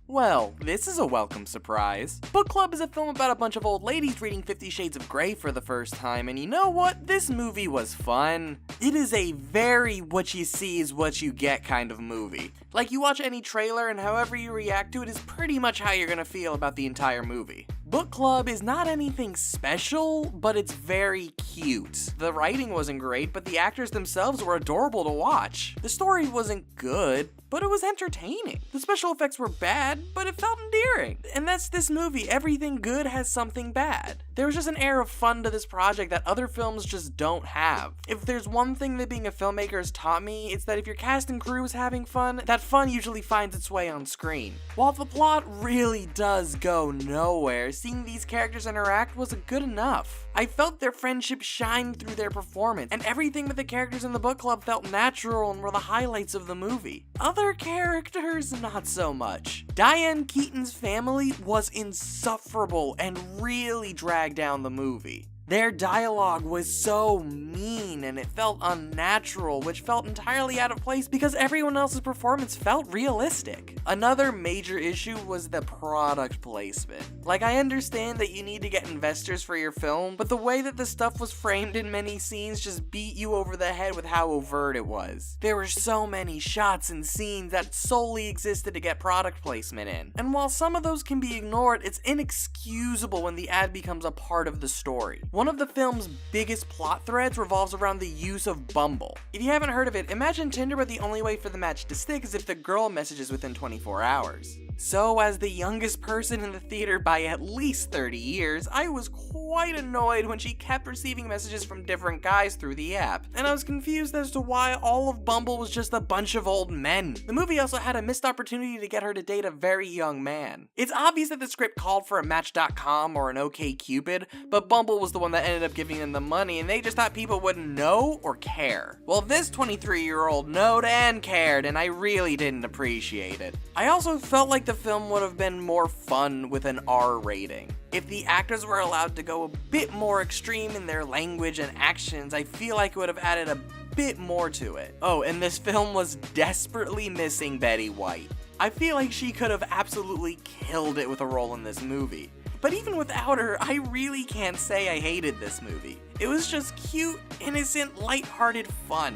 Well, this is a welcome surprise. Book Club is a film about a bunch of old ladies reading 50 Shades of Grey for the first time, and you know what? This movie was fun. It is a very what you see is what you get kind of movie. Like, you watch any trailer and however you react to it is pretty much how you're gonna feel about the entire movie. Book Club is not anything special, but it's very cute. The writing wasn't great, but the actors themselves were adorable to watch. The story wasn't good, but it was entertaining. The special effects were bad, but it felt endearing. And that's this movie. Everything good has something bad. There was just an air of fun to this project that other films just don't have. If there's one thing that being a filmmaker has taught me, it's that if your cast and crew is having fun, that fun usually finds its way on screen. While the plot really does go nowhere, seeing these characters interact was good enough. I felt their friendship shine through their performance, and everything with the characters in the book club felt natural and were the highlights of the movie. Other characters, not so much. Diane Keaton's family was insufferable and really dragged down the movie. Their dialogue was so mean and it felt unnatural, which felt entirely out of place because everyone else's performance felt realistic. Another major issue was the product placement. Like, I understand that you need to get investors for your film, but the way that the stuff was framed in many scenes just beat you over the head with how overt it was. There were so many shots and scenes that solely existed to get product placement in. And while some of those can be ignored, it's inexcusable when the ad becomes a part of the story. One of the film's biggest plot threads revolves around the use of Bumble. If you haven't heard of it, imagine Tinder, but the only way for the match to stick is if the girl messages within 24 hours. So, as the youngest person in the theater by at least 30 years, I was quite annoyed when she kept receiving messages from different guys through the app, and I was confused as to why all of Bumble was just a bunch of old men. The movie also had a missed opportunity to get her to date a very young man. It's obvious that the script called for a Match.com or an OkCupid, but Bumble was the one that ended up giving them the money, and they just thought people wouldn't know or care. Well, this 23-year-old knowed and cared, and I really didn't appreciate it. I also felt like the film would have been more fun with an R rating. If the actors were allowed to go a bit more extreme in their language and actions, I feel like it would have added a bit more to it. Oh, and this film was desperately missing Betty White. I feel like she could have absolutely killed it with a role in this movie. But even without her, I really can't say I hated this movie. It was just cute, innocent, lighthearted fun.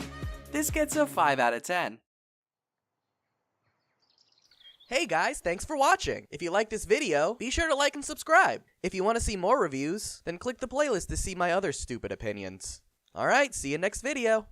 This gets a 5 out of 10. Hey guys, thanks for watching. If you like this video, be sure to like and subscribe. If you want to see more reviews, then click the playlist to see my other stupid opinions. Alright, see you next video.